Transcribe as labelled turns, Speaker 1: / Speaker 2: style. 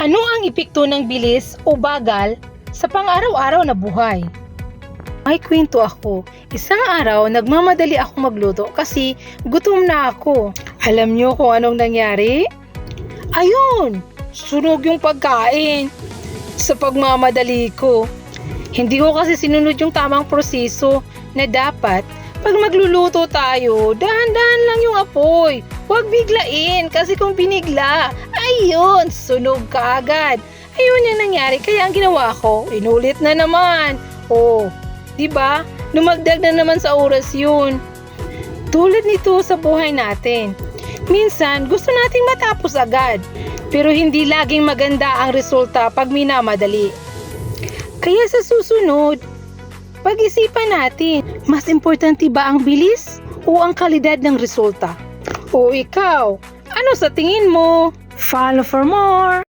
Speaker 1: Ano ang epekto ng bilis o bagal sa pang-araw-araw na buhay? May kwento ako. Isang araw, nagmamadali ako magluto kasi gutom na ako. Alam niyo kung anong nangyari? Ayun! Sunog yung pagkain sa pagmamadali ko. Hindi ko kasi sinunod yung tamang proseso na dapat pag magluluto tayo, dahan-dahan lang yung apoy. Huwag biglain kasi kung binigla, ayun, sunog ka agad. Ayun yung nangyari, kaya ang ginawa ko, inulit na naman. Oh, di ba? Lumagdag na naman sa oras yun. Tulad nito sa buhay natin. Minsan, gusto nating matapos agad, pero hindi laging maganda ang resulta pag minamadali. Kaya sa susunod, pag-isipan natin, mas importante ba ang bilis o ang kalidad ng resulta? O ikaw, ano sa tingin mo? Follow for more!